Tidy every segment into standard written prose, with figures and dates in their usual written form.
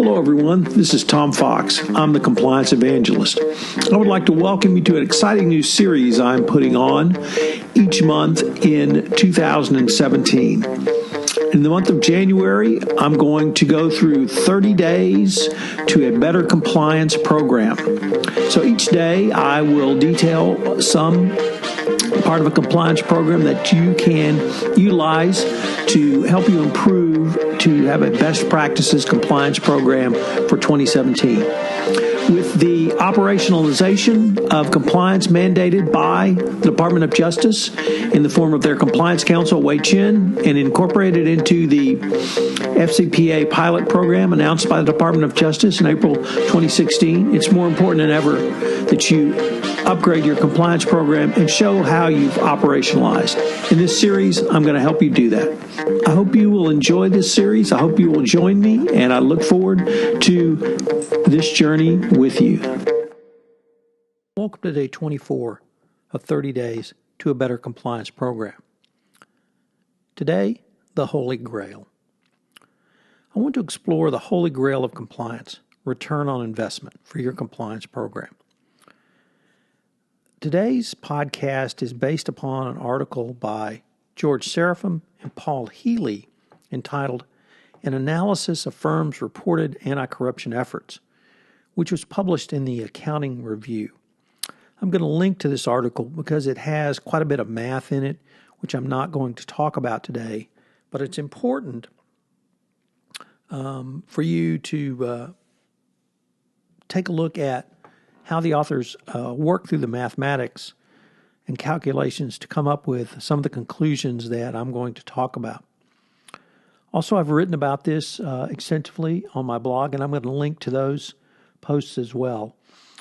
Hello, everyone. This is Tom Fox. I'm the Compliance Evangelist. I would like to welcome you to an exciting new series I'm putting on each month in 2017. In the month of January, I'm going to go through 30 days to a better compliance program. So each day I will detail some part of a compliance program that you can utilize to help you improve to have a best practices compliance program for 2017. With the operationalization of compliance mandated by the Department of Justice in the form of their Compliance Counsel, Wei Chin, and incorporated into the FCPA pilot program announced by the Department of Justice in April 2016, it's more important than ever that you upgrade your compliance program and show how you've operationalized. In this series, I'm going to help you do that. I hope you will enjoy this series. I hope you will join me, and I look forward to this journey with you. Welcome to day 24 of 30 days to a better compliance program. Today, the Holy Grail. I want to explore the Holy Grail of compliance, return on investment for your compliance program. Today's podcast is based upon an article by George Serafeim and Paul Healy entitled An Analysis of Firms' Reported Anti-Corruption Efforts, which was published in the Accounting Review. I'm going to link to this article because it has quite a bit of math in it, which I'm not going to talk about today, but it's important for you to take a look at how the authors work through the mathematics and calculations to come up with some of the conclusions that I'm going to talk about. Also, I've written about this extensively on my blog, and I'm going to link to those posts as well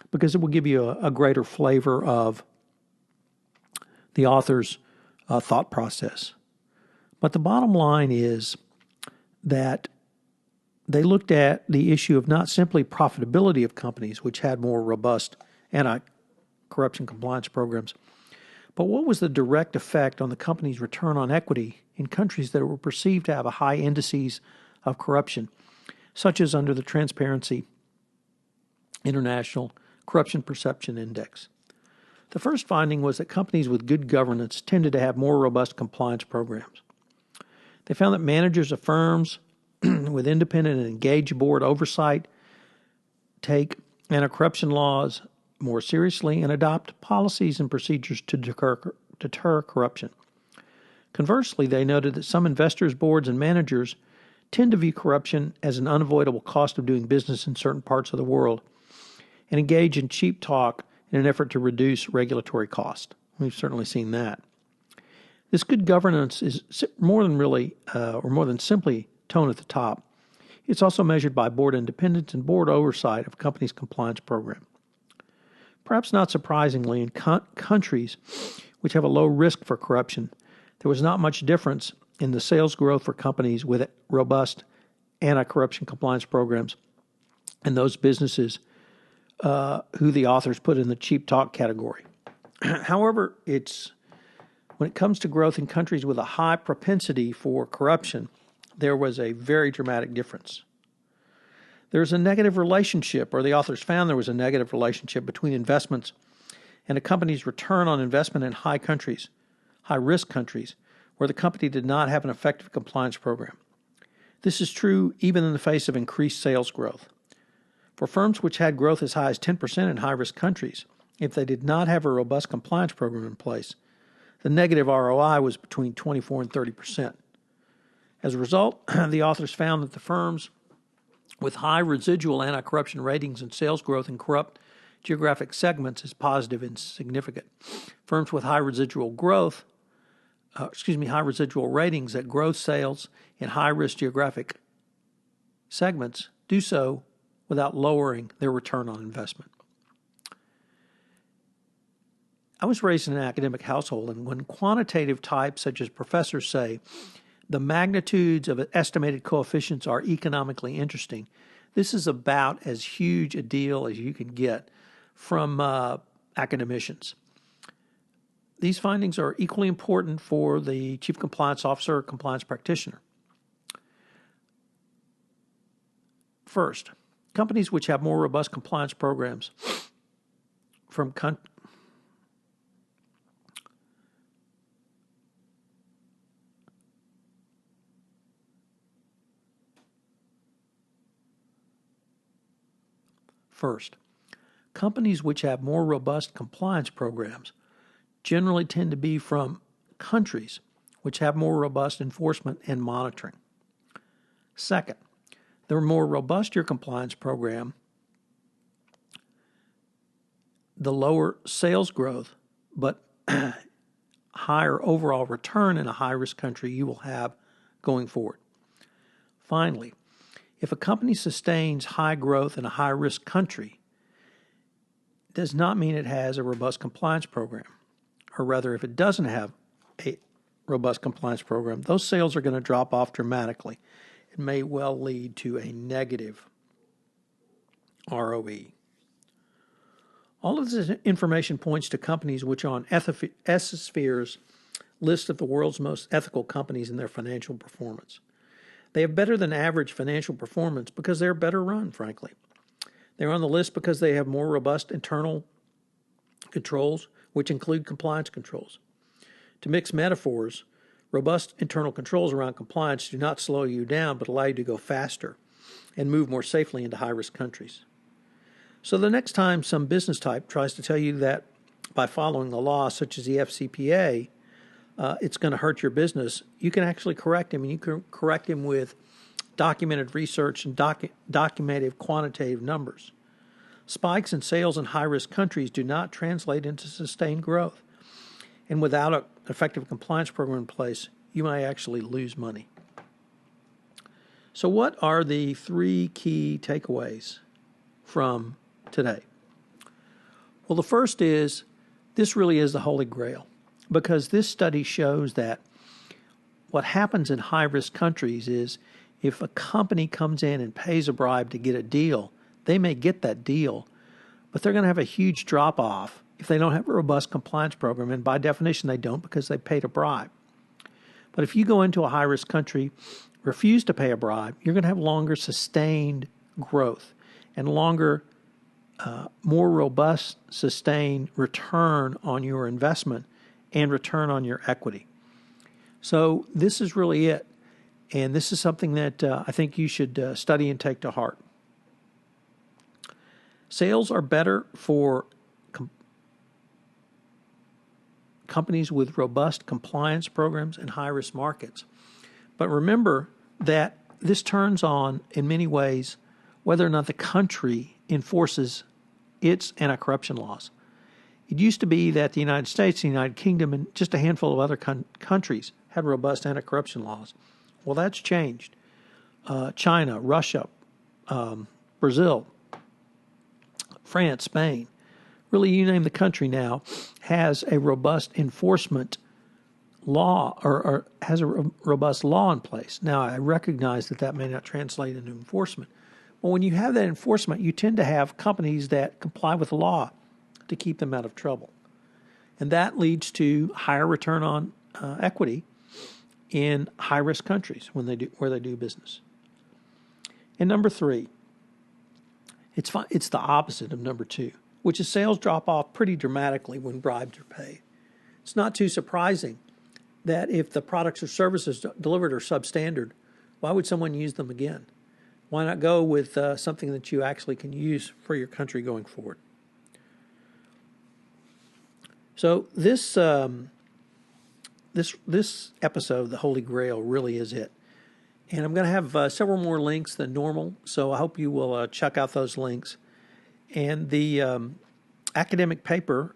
because it will give you a greater flavor of the author's thought process. But the bottom line is that they looked at the issue of not simply profitability of companies, which had more robust anti-corruption compliance programs, but what was the direct effect on the company's return on equity in countries that were perceived to have a high indices of corruption, such as under the Transparency International Corruption Perception Index. The first finding was that companies with good governance tended to have more robust compliance programs. They found that managers of firms with independent and engaged board oversight take anti-corruption laws more seriously and adopt policies and procedures to deter corruption. Conversely, they noted that some investors, boards, and managers tend to view corruption as an unavoidable cost of doing business in certain parts of the world and engage in cheap talk in an effort to reduce regulatory cost. We've certainly seen that. This good governance is more than simply tone at the top. It's also measured by board independence and board oversight of a company's compliance program. Perhaps not surprisingly, in countries which have a low risk for corruption, there was not much difference in the sales growth for companies with robust anti-corruption compliance programs and those businesses who the authors put in the cheap talk category. However, when it comes to growth in countries with a high propensity for corruption, there was a very dramatic difference. There's a negative relationship, or the authors found there was a negative relationship between investments and a company's return on investment in high-risk countries, where the company did not have an effective compliance program. This is true even in the face of increased sales growth. For firms which had growth as high as 10% in high-risk countries, if they did not have a robust compliance program in place, the negative ROI was between 24 and 30%. As a result, the authors found that the firms with high residual anti-corruption ratings and sales growth in corrupt geographic segments is positive and significant. Firms with high residual ratings that grow sales in high-risk geographic segments do so without lowering their return on investment. I was raised in an academic household, and when quantitative types such as professors say the magnitudes of estimated coefficients are economically interesting, this is about as huge a deal as you can get from academicians. These findings are equally important for the Chief Compliance Officer or Compliance Practitioner. First, companies which have more robust compliance programs from First, companies which have more robust compliance programs generally tend to be from countries which have more robust enforcement and monitoring. Second, the more robust your compliance program, the lower sales growth, but higher overall return in a high-risk country you will have going forward. Finally, if a company sustains high growth in a high-risk country, it does not mean it has a robust compliance program. Or rather, if it doesn't have a robust compliance program, those sales are going to drop off dramatically. It may well lead to a negative ROE. All of this information points to companies which are on Ethisphere's list of the world's most ethical companies in their financial performance. They have better than average financial performance because they're better run, frankly. They're on the list because they have more robust internal controls, which include compliance controls. To mix metaphors, robust internal controls around compliance do not slow you down but allow you to go faster and move more safely into high-risk countries. So the next time some business type tries to tell you that by following the law, such as the FCPA, it's going to hurt your business, you can actually correct him, and you can correct him with documented research and documented quantitative numbers. Spikes in sales in high-risk countries do not translate into sustained growth. And without an effective compliance program in place, you may actually lose money. So what are the three key takeaways from today? Well, the first is this really is the Holy Grail, because this study shows that what happens in high-risk countries is if a company comes in and pays a bribe to get a deal, they may get that deal, but they're going to have a huge drop-off if they don't have a robust compliance program, and by definition they don't because they paid a bribe. But if you go into a high-risk country, refuse to pay a bribe, you're going to have longer sustained growth and longer, more robust sustained return on your investment and return on your equity. So this is really it, and this is something that I think you should study and take to heart. Sales are better for companies with robust compliance programs in high-risk markets. But remember that this turns on, in many ways, whether or not the country enforces its anti-corruption laws. It used to be that the United States, the United Kingdom, and just a handful of other countries had robust anti-corruption laws. Well, that's changed. China, Russia, Brazil, France, Spain, really you name the country now, has a robust enforcement law or has a robust law in place. Now, I recognize that may not translate into enforcement. But when you have that enforcement, you tend to have companies that comply with the law to keep them out of trouble. And that leads to higher return on equity in high-risk countries where they do business. And number three, it's the opposite of number two, which is sales drop off pretty dramatically when bribes are paid. It's not too surprising that if the products or services delivered are substandard, why would someone use them again? Why not go with something that you actually can use for your country going forward? So this episode, the Holy Grail, really is it. And I'm going to have several more links than normal, so I hope you will check out those links. And the academic paper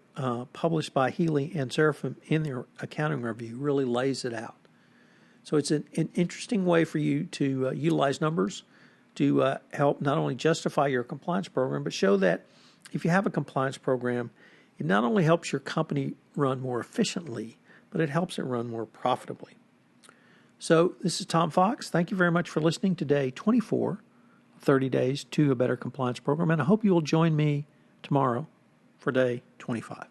published by Healy and Serafeim in their accounting review really lays it out. So it's an interesting way for you to utilize numbers to help not only justify your compliance program, but show that if you have a compliance program, it not only helps your company run more efficiently, but it helps it run more profitably. So this is Tom Fox. Thank you very much for listening to day 24, 30 Days to a Better Compliance Program, and I hope you will join me tomorrow for day 25.